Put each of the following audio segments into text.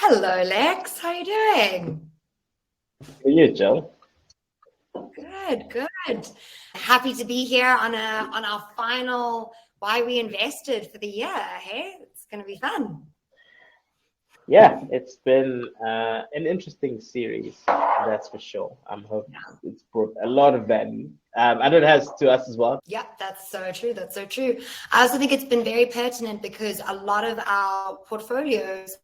Hello, Lex. How you doing? For you, Joe. Good, good. Happy to be here on our final Why We Invested for the year. Hey, it's going to be fun. Yeah, it's been an interesting series, that's for sure. I'm hoping it's brought a lot of value. I know it has to us as well. Yep, that's so true. That's so true. I also think it's been very pertinent because a lot of our portfolios,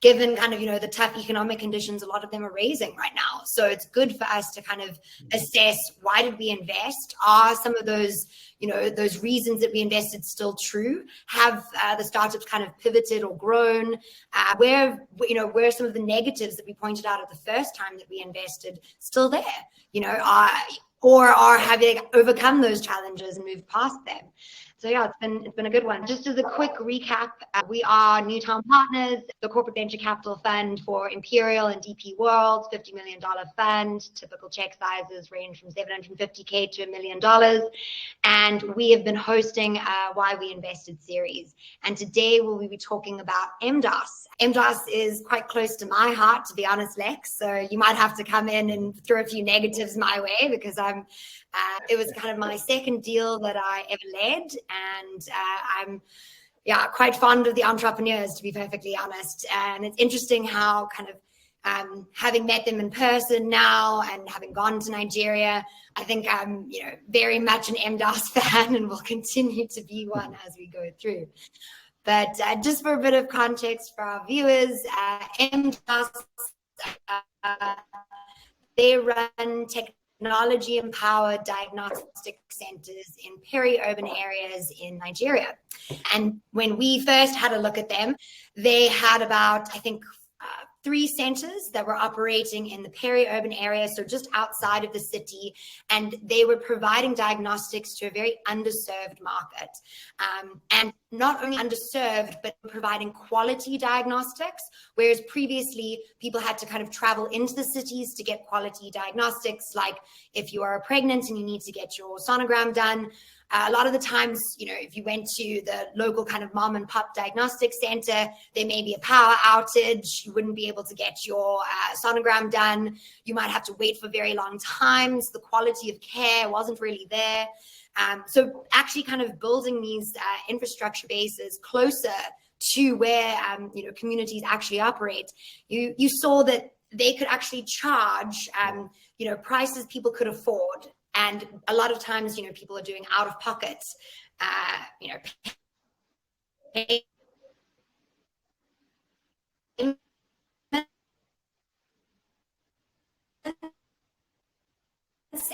given kind of, the tough economic conditions, a lot of them are raising right now. So it's good for us to kind of assess, why did we invest? Are some of those, those reasons that we invested still true? Have the startups kind of pivoted or grown? Where are some of the negatives that we pointed out at the first time that we invested still there? Or are having overcome those challenges and moved past them? So yeah, it's been a good one. Just as a quick recap, we are Newtown Partners, the corporate venture capital fund for Imperial and DP World, $50 million fund. Typical check sizes range from $750K to $1 million. And we have been hosting a Why We Invested series. And today we'll be talking about MDAAS. MDAAS is quite close to my heart, to be honest, Lex. So you might have to come in and throw a few negatives my way, because it was kind of my second deal that I ever led. And I'm quite fond of the entrepreneurs, to be perfectly honest. And it's interesting how kind of having met them in person now and having gone to Nigeria, I think I'm very much an MDAAS fan and will continue to be one as we go through. But just for a bit of context for our viewers, MDAAS, they run technology-empowered diagnostic centers in peri-urban areas in Nigeria. And when we first had a look at them, they had about, I think, 3 centers that were operating in the peri-urban area, so just outside of the city, and they were providing diagnostics to a very underserved market. And not only underserved, but providing quality diagnostics, whereas previously people had to kind of travel into the cities to get quality diagnostics, like if you are pregnant and you need to get your sonogram done. A lot of the times, if you went to the local kind of mom and pop diagnostic center, there may be a power outage. You wouldn't be able to get your sonogram done. You might have to wait for very long times. The quality of care wasn't really there. So actually kind of building these infrastructure bases closer to where, communities actually operate, you saw that they could actually charge, prices people could afford. And a lot of times, people are doing out of pocket,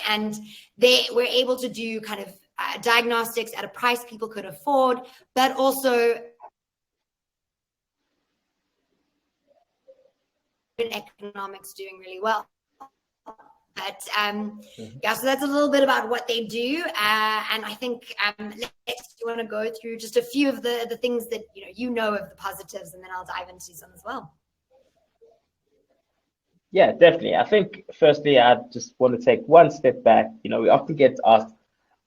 and they were able to do kind of diagnostics at a price people could afford, but also economics doing really well. But so that's a little bit about what they do. And I think Lex, you want to go through just a few of the things that of the positives, and then I'll dive into some as well. Yeah, definitely. I think firstly, I just want to take one step back. We often get asked,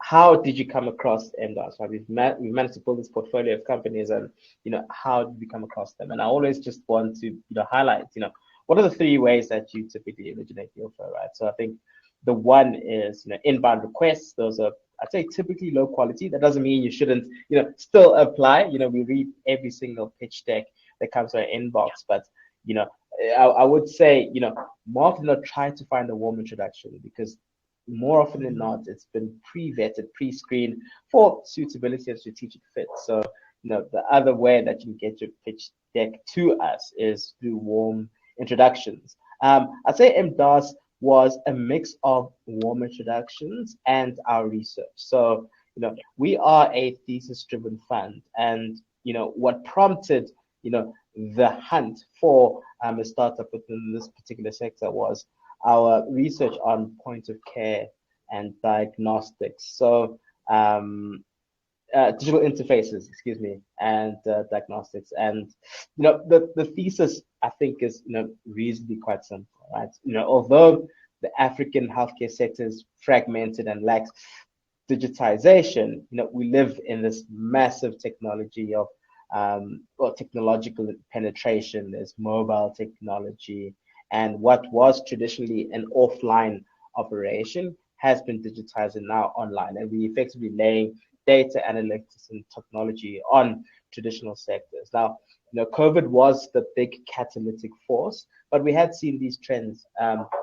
how did you come across MDAAS? Right? We've managed to build this portfolio of companies, and how did we come across them? And I always just want to highlight, what are the 3 ways that you typically originate deal flow, right? So I think the one is, inbound requests. Those are, I'd say, typically low quality. That doesn't mean you shouldn't, still apply. We read every single pitch deck that comes to our inbox, but, I would say, more often than not, try to find a warm introduction, because more often than not, it's been pre-vetted, pre-screened for suitability and strategic fit. So, the other way that you can get your pitch deck to us is through warm introductions. I'd say MDAAS was a mix of warm introductions and our research. So, we are a thesis-driven fund, and what prompted the hunt for a startup within this particular sector was our research on point of care and diagnostics. So digital interfaces, and diagnostics. And the thesis, I think, is reasonably quite simple, right? Although the African healthcare sector is fragmented and lacks digitization, we live in this massive technology of technological penetration, there's mobile technology, and what was traditionally an offline operation has been digitized and now online. And we effectively laying data analytics and technology on traditional sectors. Now, COVID was the big catalytic force, but we had seen these trends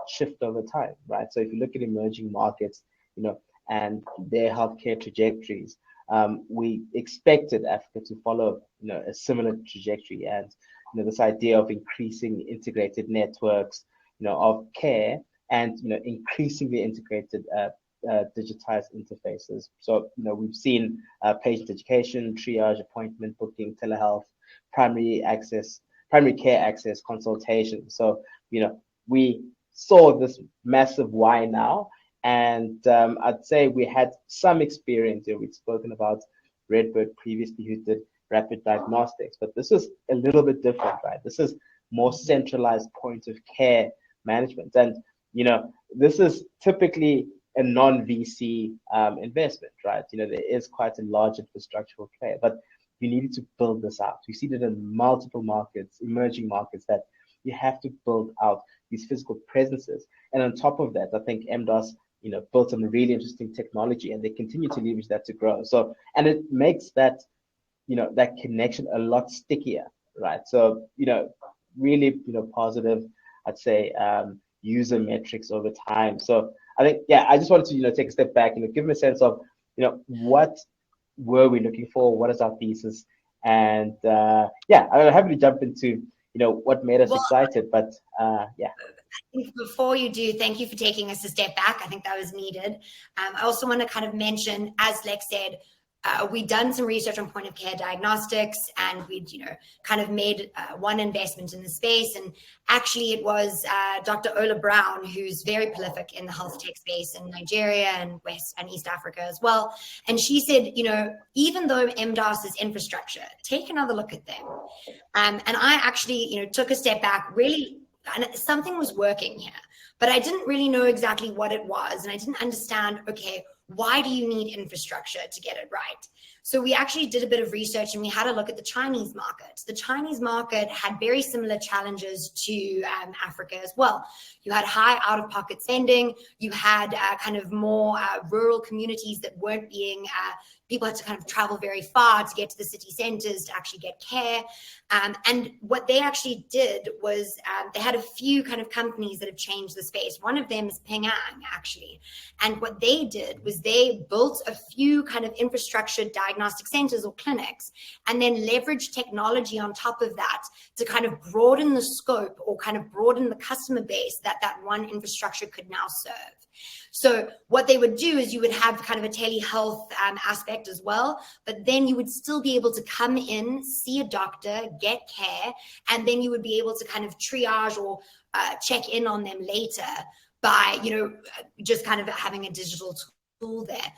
shift over time, right? So if you look at emerging markets, and their healthcare trajectories, we expected Africa to follow, a similar trajectory, and this idea of increasing integrated networks, of care, and increasingly integrated digitized interfaces. So we've seen patient education, triage, appointment booking, telehealth, primary care access, consultation. So we saw this massive why now. And I'd say we had some experience here. We'd spoken about Redbird previously, who did rapid diagnostics, but this is a little bit different, right? This is more centralized point of care management. And, this is typically a non-VC investment, right? There is quite a large infrastructural player, but you needed to build this out. We see that in multiple markets, emerging markets, that you have to build out these physical presences. And on top of that, I think MDAAS built some really interesting technology, and they continue to leverage that to grow. So, and it makes that, that connection a lot stickier, right? So, really, positive, I'd say, user metrics over time. So I think, I just wanted to, take a step back and give them a sense of, what were we looking for? What is our thesis? And I'm happy to jump into, what made us excited, but I think before you do, thank you for taking us a step back. I think that was needed. I also want to kind of mention, as Lex said, we'd done some research on point of care diagnostics, and we'd, kind of made one investment in the space. And actually it was Dr. Ola Brown, who's very prolific in the health tech space in Nigeria and West and East Africa as well. And she said, even though MDAAS is infrastructure, take another look at them. And I actually, took a step back, really, and something was working here, but I didn't really know exactly what it was. And I didn't understand, okay, why do you need infrastructure to get it right? So we actually did a bit of research, and we had a look at the Chinese market. The Chinese market had very similar challenges to Africa as well. You had high out-of-pocket spending. You had kind of more rural communities that weren't being, people had to kind of travel very far to get to the city centers to actually get care. And what they actually did was they had a few kind of companies that have changed the space. One of them is Ping An, actually. And what they did was they built a few kind of infrastructure diagnostic centers or clinics, and then leveraged technology on top of that to kind of broaden the scope, or kind of broaden the customer base that one infrastructure could now serve. So what they would do is you would have kind of a telehealth aspect as well, but then you would still be able to come in, see a doctor, get care, and then you would be able to kind of triage or check in on them later by, just kind of having a digital tool there.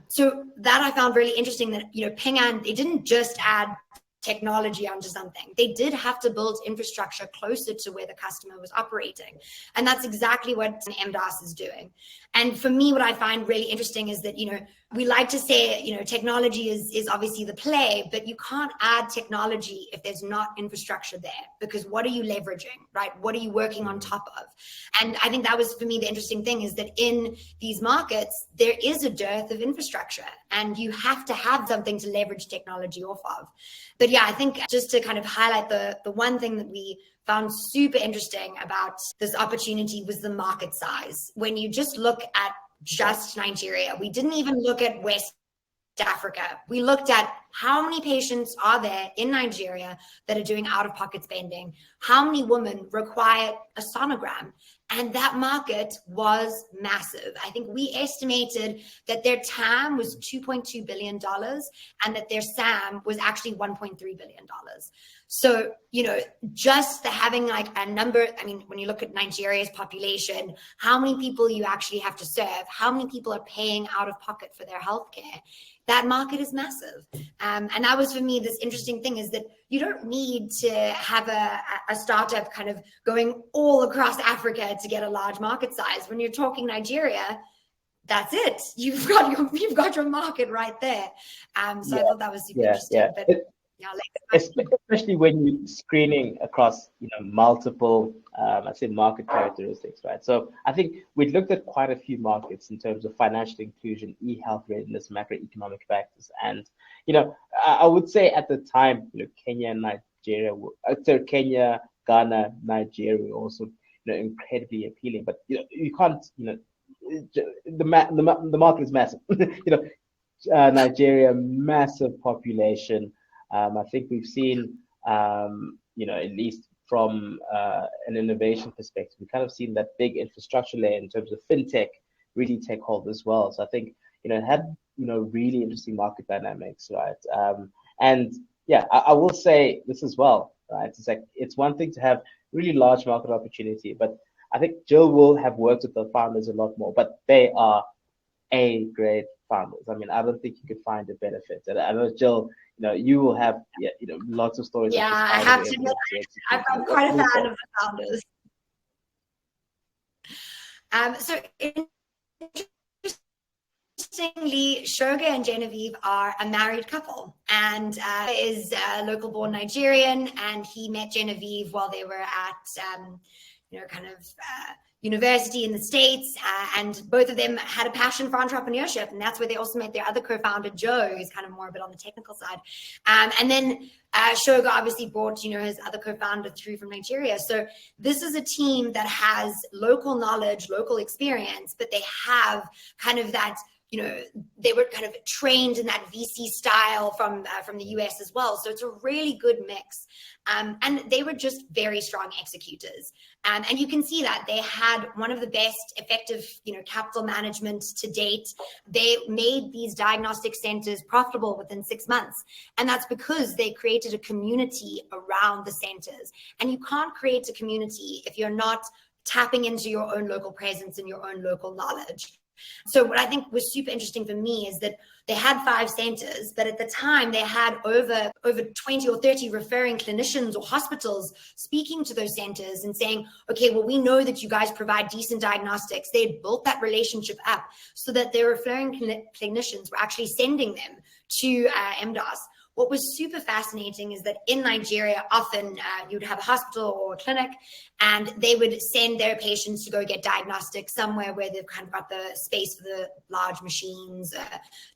So that I found really interesting, that, Ping An, they didn't just add technology onto something. They did have to build infrastructure closer to where the customer was operating. And that's exactly what MDAAS is doing. And for me, what I find really interesting is that, we like to say, technology is obviously the play, but you can't add technology if there's not infrastructure there, because what are you leveraging, right? What are you working on top of? And I think that was, for me, the interesting thing is that in these markets, there is a dearth of infrastructure, and you have to have something to leverage technology off of. But I think just to kind of highlight the one thing that we found super interesting about this opportunity was the market size. When you just look at just Nigeria, we didn't even look at West Africa. We looked at how many patients are there in Nigeria that are doing out-of-pocket spending, how many women require a sonogram, and that market was massive. I think we estimated that their TAM was $2.2 billion and that their SAM was actually $1.3 billion. So, just having like a number, I mean, when you look at Nigeria's population, how many people you actually have to serve, how many people are paying out of pocket for their healthcare, that market is massive. And that was, for me, this interesting thing is that you don't need to have a startup kind of going all across Africa to get a large market size. When you're talking Nigeria, that's it. You've got your market right there. So I thought that was super interesting. But Yeah, like, especially when you're screening across, multiple, I'd say market characteristics, right? So I think we looked at quite a few markets in terms of financial inclusion, e-health readiness, macroeconomic factors, and I would say at the time, Kenya and Nigeria, Kenya, Ghana, Nigeria were also, incredibly appealing. But you can't, the market is massive. Nigeria, massive population. I think we've seen, at least from an innovation perspective, we've kind of seen that big infrastructure layer in terms of fintech really take hold as well. So I think, it had, really interesting market dynamics, right? And yeah, I will say this as well, right? It's like, it's one thing to have really large market opportunity, but I think Jill will have worked with the founders a lot more, but they are great founders. I mean, I don't think you could find a benefit. And I know, Jill, you will have, lots of stories. yeah, I have to admit, I'm quite a fan of the founders. So interestingly, Shoga and Genevieve are a married couple, and is a local born Nigerian, and he met Genevieve while they were at, university in the States, and both of them had a passion for entrepreneurship, and that's where they also met their other co-founder, Joe, who's kind of more a bit on the technical side. And then Shoga obviously brought, his other co-founder through from Nigeria. So this is a team that has local knowledge, local experience, but they have kind of that, they were kind of trained in that VC style from the US as well. So it's a really good mix. And they were just very strong executors. And you can see that they had one of the best effective, capital management to date. They made these diagnostic centers profitable within 6 months. And that's because they created a community around the centers. And you can't create a community if you're not tapping into your own local presence and your own local knowledge. So what I think was super interesting for me is that they had 5 centers, but at the time they had over 20 or 30 referring clinicians or hospitals speaking to those centers and saying, okay, well, we know that you guys provide decent diagnostics. They had built that relationship up so that their referring clinicians were actually sending them to MDAAS. What was super fascinating is that in Nigeria, often you'd have a hospital or a clinic, and they would send their patients to go get diagnostics somewhere where they've kind of got the space for the large machines,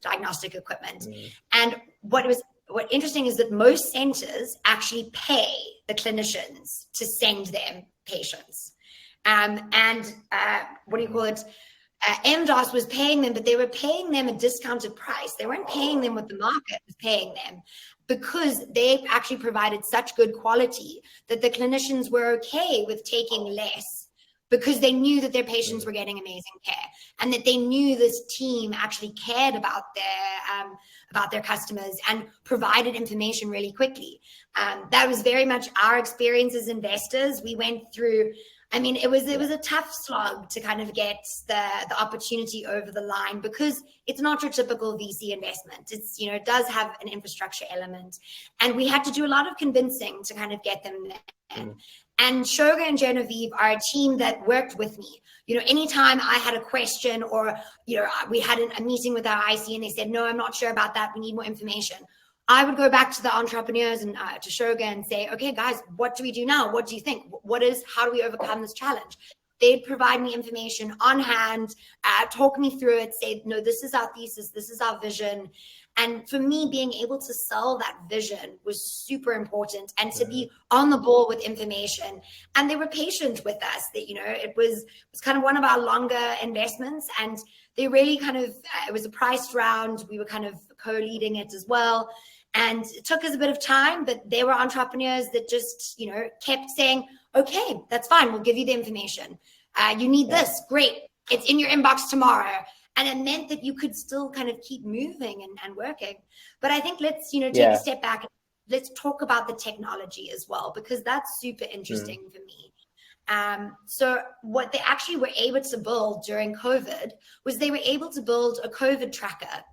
diagnostic equipment. And what interesting is that most centers actually pay the clinicians to send them patients. MDAAS was paying them, but they were paying them a discounted price. They weren't paying them what the market was paying them, because they actually provided such good quality that the clinicians were okay with taking less, because they knew that their patients were getting amazing care, and that they knew this team actually cared about their customers and provided information really quickly. That was very much our experience as investors. We went through, it was a tough slog to kind of get the opportunity over the line, because it's not your typical VC investment. It's, it does have an infrastructure element, and we had to do a lot of convincing to kind of get them there. And Shoga and Genevieve are a team that worked with me. Anytime I had a question, or, we had a meeting with our IC and they said, no, I'm not sure about that, we need more information, I would go back to the entrepreneurs and to Shoga and say, okay, guys, what do we do now? What do you think? How do we overcome this challenge? They'd provide me information on hand, talk me through it, say, no, this is our thesis, this is our vision. And for me, being able to sell that vision was super important, and to be on the ball with information. And they were patient with us. That, it was kind of one of our longer investments, and they really kind of, it was a priced round. We were kind of co-leading it as well. And it took us a bit of time, but they were entrepreneurs that just, kept saying, okay, that's fine. We'll give you the information. You need this. Great. It's in your inbox tomorrow. And it meant that you could still kind of keep moving and working. But I think let's, take a step back. Let's talk about the technology as well, because that's super interesting for me. So what they actually were able to build during COVID was they were able to build a COVID tracker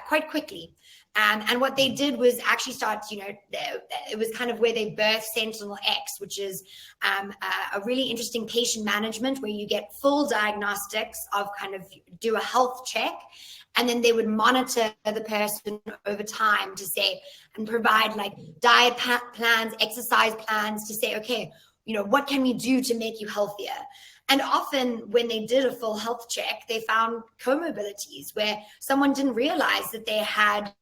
quite quickly. And what they did was actually start, it was kind of where they birthed Sentinel X, which is a really interesting patient management where you get full diagnostics of kind of do a health check. And then they would monitor the person over time to say, and provide like diet plans, exercise plans to say, okay, you know, what can we do to make you healthier? And often when they did a full health check, they found comorbidities where someone didn't realize that they had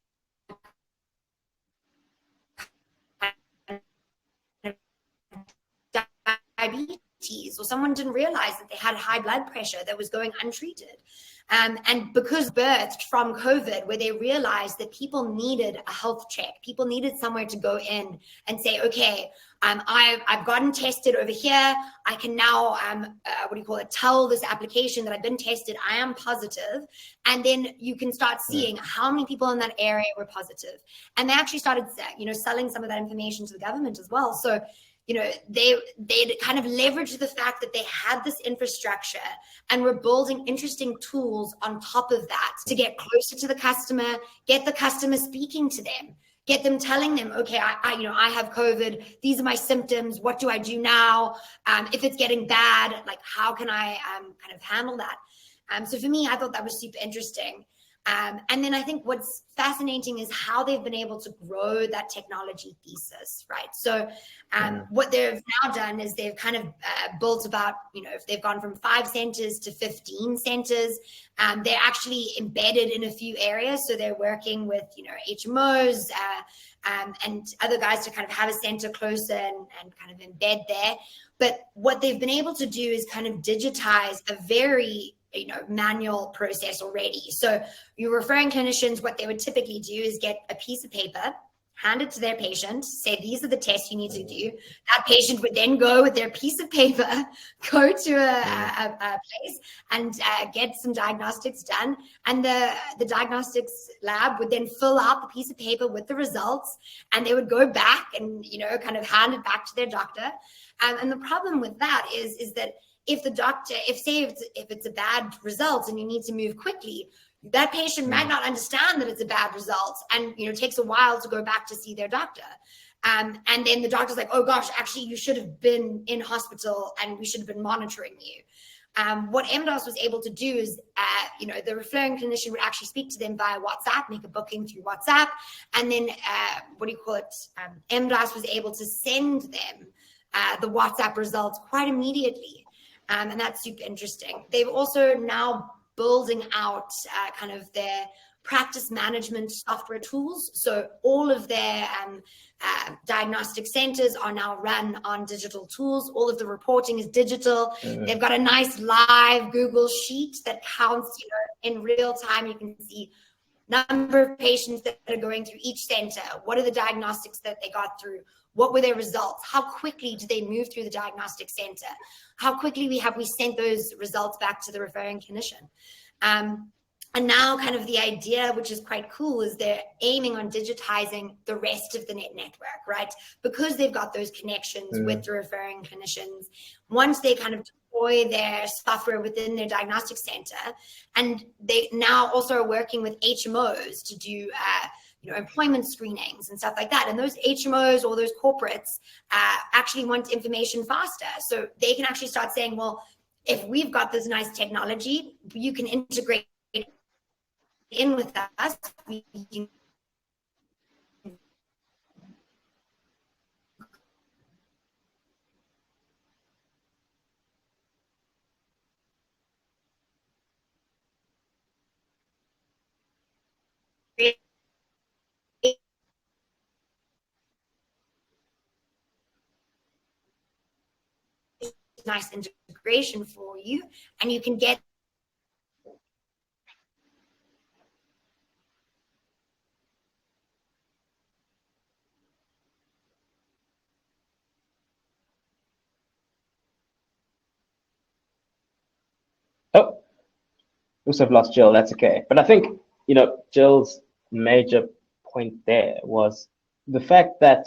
diabetes, or someone didn't realize that they had high blood pressure that was going untreated. And because birthed from COVID, where they realized that people needed a health check, people needed somewhere to go in and say, okay, I've gotten tested over here. I can now, tell this application that I've been tested, I am positive. And then you can start seeing how many people in that area were positive. And they actually started, selling some of that information to the government as well. So, they kind of leveraged the fact that they had this infrastructure and were building interesting tools on top of that to get closer to the customer, get the customer speaking to them, get them telling them, okay, I have COVID. These are my symptoms. What do I do now? If it's getting bad, like how can I kind of handle that? So for me, I thought that was super interesting. And then I think what's fascinating is how they've been able to grow that technology thesis, right? So what they've now done is they've kind of built about, if they've gone from 5 centers to 15 centers, they're actually embedded in a few areas. So they're working with, HMOs and other guys to kind of have a center closer and kind of embed there. But what they've been able to do is kind of digitize a very manual process already. So your referring clinicians, what they would typically do is get a piece of paper, hand it to their patient, say, these are the tests you need to do. That patient would then go with their piece of paper, go to a place and get some diagnostics done. And the diagnostics lab would then fill out the piece of paper with the results, and they would go back and, kind of hand it back to their doctor. And the problem with that is that if the doctor, if it's a bad result and you need to move quickly, that patient might not understand that it's a bad result, and it takes a while to go back to see their doctor. And then the doctor's like, oh gosh, actually you should have been in hospital and we should have been monitoring you. What MDAAS was able to do is, the referring clinician would actually speak to them via WhatsApp, make a booking through WhatsApp, and then MDAAS was able to send them the WhatsApp results quite immediately. And that's super interesting. They've also now building out kind of their practice management software tools. So all of their diagnostic centers are now run on digital tools. All of the reporting is digital. They've got a nice live Google sheet that counts, in real time. You can see number of patients that are going through each center. What are the diagnostics that they got through? What were their results? How quickly did they move through the diagnostic center? How quickly have we sent those results back to the referring clinician? And now kind of the idea, which is quite cool, is they're aiming on digitizing the rest of the network, right? Because they've got those connections with the referring clinicians. Once they kind of deploy their software within their diagnostic center, and they now also are working with HMOs to do employment screenings and stuff like that. And those HMOs or those corporates actually want information faster. So they can actually start saying, well, if we've got this nice technology, you can integrate in with us. We can nice integration for you, and you can get Oh, looks like I've lost Jill. That's okay. But I think, Jill's major point there was the fact that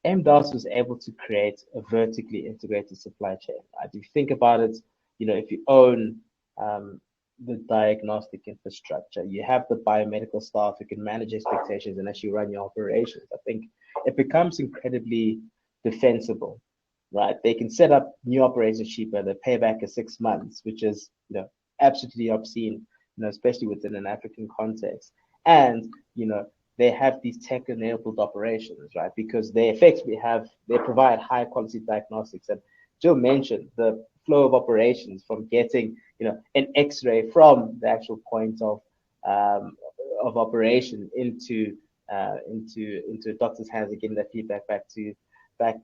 MDAAS was able to create a vertically integrated supply chain. Right? If you think about it, if you own the diagnostic infrastructure, you have the biomedical staff who can manage expectations and actually run your operations. I think it becomes incredibly defensible, right? They can set up new operations cheaper. The payback is 6 months, which is, absolutely obscene especially within an African context. And, they have these tech-enabled operations, right? Because they effectively they provide high-quality diagnostics. And Jill mentioned the flow of operations from getting, an X-ray from the actual point of operation into a doctor's hands and getting that feedback back to the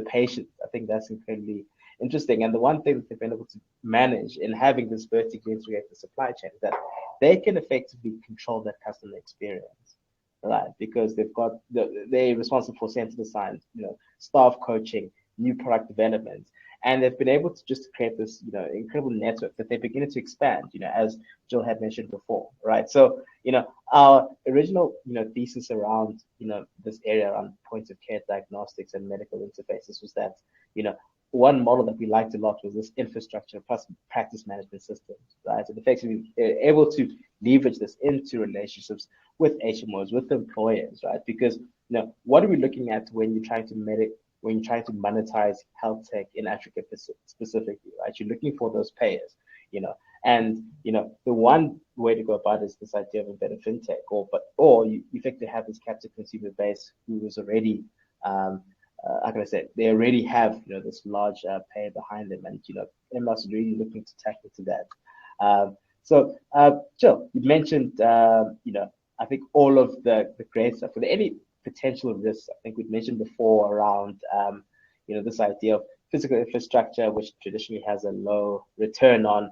patient. I think that's incredibly interesting. And the one thing that they've been able to manage in having this vertically integrated supply chain is that they can effectively control that customer experience, right? Because they're responsible for center science, staff coaching, new product development, and they've been able to just create this, incredible network that they're beginning to expand, as Jill had mentioned before, right? So, our original, thesis around, this area around point of care diagnostics and medical interfaces was that, one model that we liked a lot was this infrastructure plus practice management system, right? And effectively able to leverage this into relationships with HMOs, with employers, right? Because, what are we looking at when you're trying to monetize health tech in Africa specifically, right? You're looking for those payers, and the one way to go about it is this idea of embedded fintech, or you effectively have this captive consumer base who is already, like I said, they already have this large payer behind them, and MDAAS is really looking to tap into that. So, Jill, you mentioned I think all of the great stuff. Were there any potential risks? I think we'd mentioned before around this idea of physical infrastructure, which traditionally has a low return on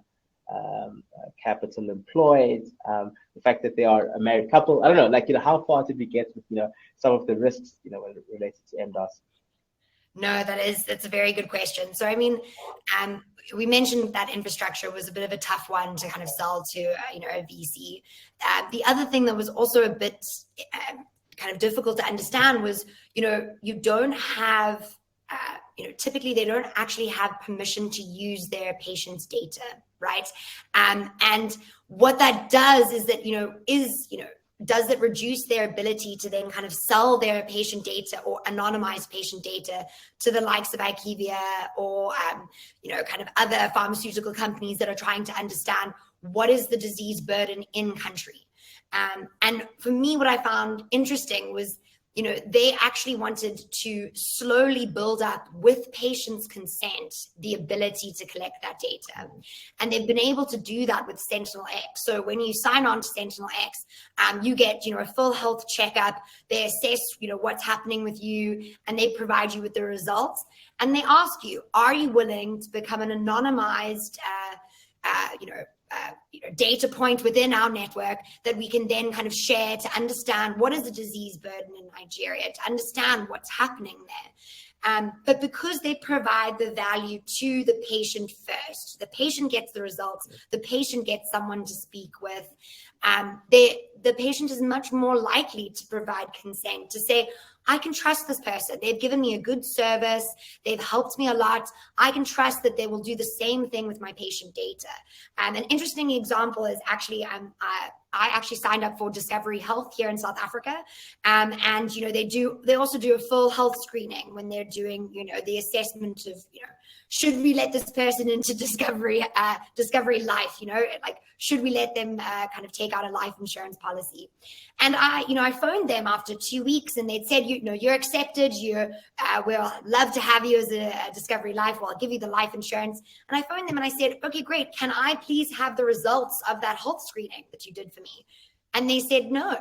capital employed, the fact that they are a married couple. I don't know, how far did we get with some of the risks when related to MDAAS? No, that's a very good question. So, I mean, we mentioned that infrastructure was a bit of a tough one to kind of sell to, a VC. The other thing that was also a bit kind of difficult to understand was, you don't have, typically they don't actually have permission to use their patient's data, right? And what that does is that, does it reduce their ability to then kind of sell their patient data or anonymize patient data to the likes of IQVIA or, kind of other pharmaceutical companies that are trying to understand what is the disease burden in country? And for me, what I found interesting was, they actually wanted to slowly build up with patients' consent the ability to collect that data. And they've been able to do that with Sentinel-X. So when you sign on to Sentinel-X, you get, a full health checkup. They assess, what's happening with you, and they provide you with the results. And they ask you, are you willing to become an anonymized, data point within our network that we can then kind of share to understand what is the disease burden in Nigeria, to understand what's happening there. But because they provide the value to the patient first, the patient gets the results, the patient gets someone to speak with, the patient is much more likely to provide consent, to say, I can trust this person. They've given me a good service. They've helped me a lot. I can trust that they will do the same thing with my patient data. An interesting example is actually, I actually signed up for Discovery Health here in South Africa. And, they also do a full health screening when they're doing, the assessment of, should we let this person into Discovery Life, should we let them kind of take out a life insurance policy? And I phoned them after 2 weeks and they'd said, you're accepted. We'll love to have you as a Discovery Life. Well, I'll give you the life insurance. And I phoned them and I said, okay, great. Can I please have the results of that health screening that you did for me? And they said, no,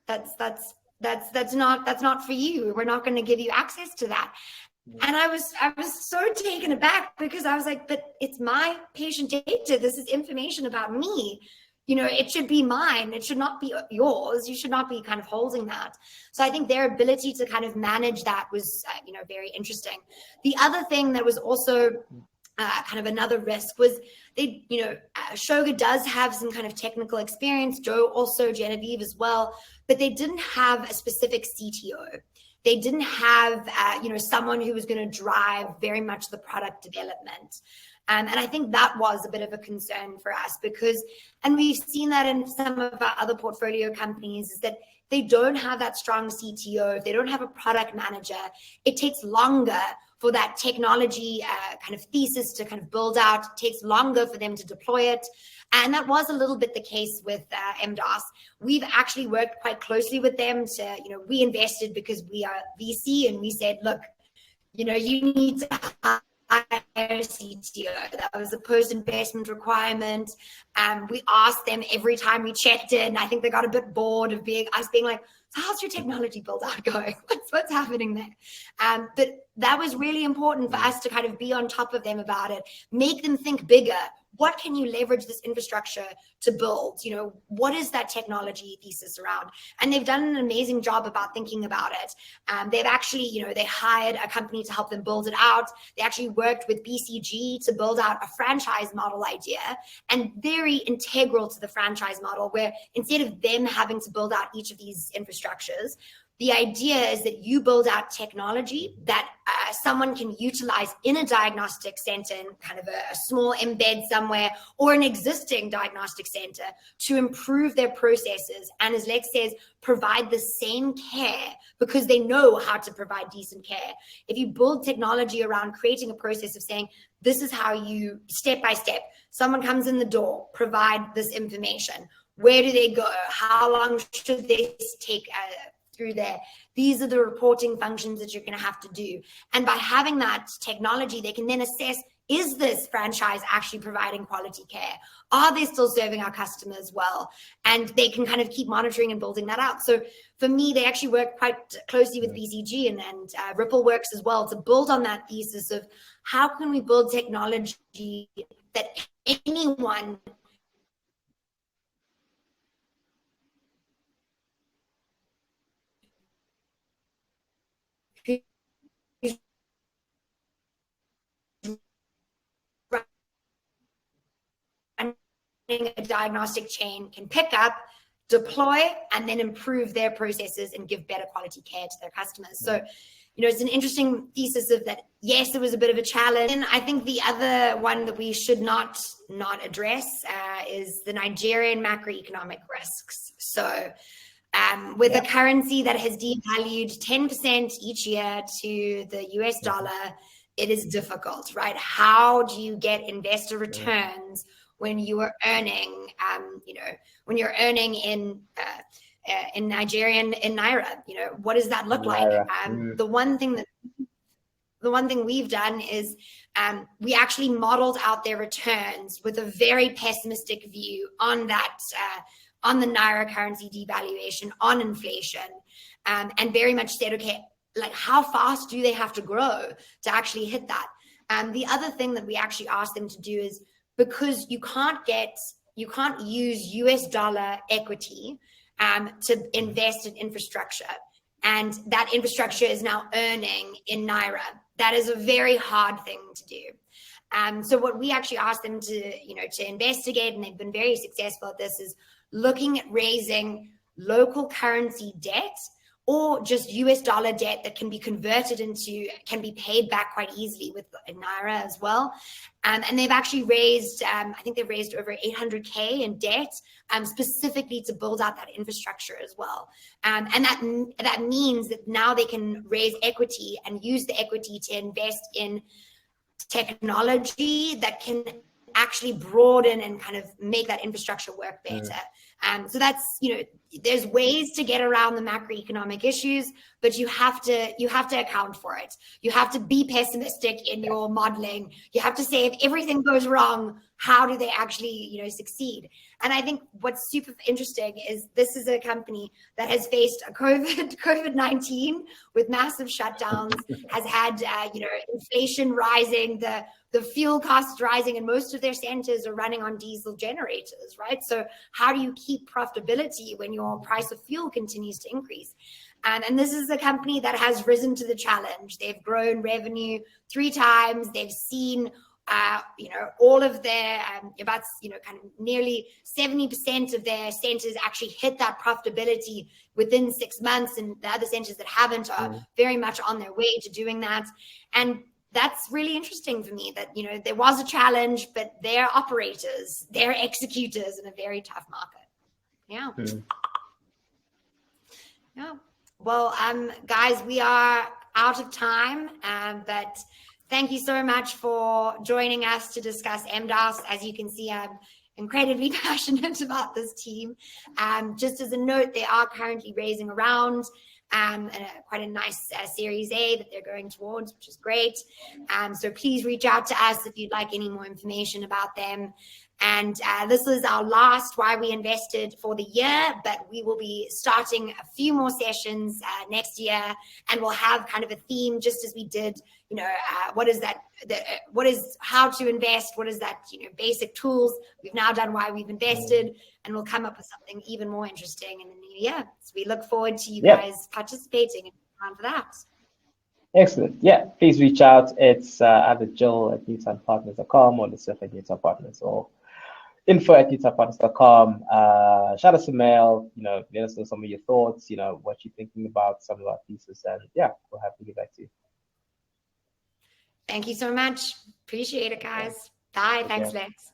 that's not for you. We're not going to give you access to that. And I was so taken aback because I was like, but it's my patient data. This is information about me. It should be mine. It should not be yours. You should not be kind of holding that. So I think their ability to kind of manage that was, very interesting. The other thing that was also kind of another risk was they, Shoga does have some kind of technical experience, Joe also, Genevieve as well, but they didn't have a specific CTO. They didn't have, someone who was going to drive very much the product development. And I think that was a bit of a concern for us and we've seen that in some of our other portfolio companies, is that they don't have that strong CTO. If they don't have a product manager, it takes longer for that technology kind of thesis to kind of build out. It takes longer for them to deploy it. And that was a little bit the case with MDAAS. We've actually worked quite closely with them to, we invested because we are VC, and we said, look, you need to hire a CTO. That was a post-investment requirement. We asked them every time we checked in. I think they got a bit bored of us being like, so how's your technology build out going? What's happening there? But that was really important for us to kind of be on top of them about it, make them think bigger. What can you leverage this infrastructure to build? What is that technology thesis around? And they've done an amazing job about thinking about it. They've actually, they hired a company to help them build it out. They actually worked with BCG to build out a franchise model idea, and very integral to the franchise model, where instead of them having to build out each of these infrastructures, the idea is that you build out technology that someone can utilize in a diagnostic center, in kind of a small embed somewhere, or an existing diagnostic center, to improve their processes. And as Lex says, provide the same care because they know how to provide decent care. If you build technology around creating a process of saying, this is how you, step by step, someone comes in the door, provide this information. Where do they go? How long should they take through there? These are the reporting functions that you're going to have to do. And by having that technology, they can then assess, is this franchise actually providing quality care? Are they still serving our customers well? And they can kind of keep monitoring and building that out. So for me, they actually work quite closely with BCG and Ripple works as well to build on that thesis of how can we build technology that anyone a diagnostic chain can pick up, deploy, and then improve their processes and give better quality care to their customers. So, it's an interesting thesis of that. Yes, it was a bit of a challenge. And I think the other one that we should not address is the Nigerian macroeconomic risks. So with a currency that has devalued 10% each year to the US dollar, it is difficult, right? How do you get investor returns when you are earning, when you're earning in Nigerian, in Naira? What does that look like? The one thing we've done is we actually modeled out their returns with a very pessimistic view on that, on the Naira currency devaluation, on inflation, and very much said, okay, like how fast do they have to grow to actually hit that? The other thing that we actually asked them to do is, because you can't use US dollar equity to invest in infrastructure, and that infrastructure is now earning in Naira. That is a very hard thing to do. So what we actually asked them to investigate, and they've been very successful at this, is looking at raising local currency debt or just US dollar debt that can be converted into, can be paid back quite easily with Naira as well. And they've actually raised, I think they've raised over 800K in debt, specifically to build out that infrastructure as well. And that means that now they can raise equity and use the equity to invest in technology that can actually broaden and kind of make that infrastructure work better. So that's, there's ways to get around the macroeconomic issues, but you have to account for it. You have to be pessimistic in your modeling. You have to say, if everything goes wrong, how do they actually, succeed? And I think what's super interesting is this is a company that has faced a COVID-19 with massive shutdowns, has had, inflation rising, the fuel costs rising, and most of their centers are running on diesel generators, right? So how do you keep profitability when your price of fuel continues to increase? And this is a company that has risen to the challenge. They've grown revenue 3 times. They've seen, all of their, kind of nearly 70% of their centers actually hit that profitability within 6 months. And the other centers that haven't are very much on their way to doing that. And that's really interesting for me that, there was a challenge, but they're operators, they're executors in a very tough market. Yeah. Yeah. Well, guys, we are out of time, but thank you so much for joining us to discuss MDAAS. As you can see, I'm incredibly passionate about this team. Just as a note, they are currently raising around quite a nice Series A that they're going towards, which is great. So please reach out to us if you'd like any more information about them. And this is our last Why We Invested for the year, but we will be starting a few more sessions next year, and we'll have kind of a theme, just as we did, what is that, what is how to invest, what is that, basic tools. We've now done Why We've Invested, and we'll come up with something even more interesting in the new year. So we look forward to you guys participating and for that. Excellent. Yeah, please reach out. It's either Jill@newtownpartners.com or Lucif at Newtown Partners, or info@newtownpartners.com. Shout us a mail, let us know some of your thoughts, what you're thinking about some of our pieces, and we'll have to get back to you. Thank you so much. Appreciate it, guys. Bye. Thanks, Lex.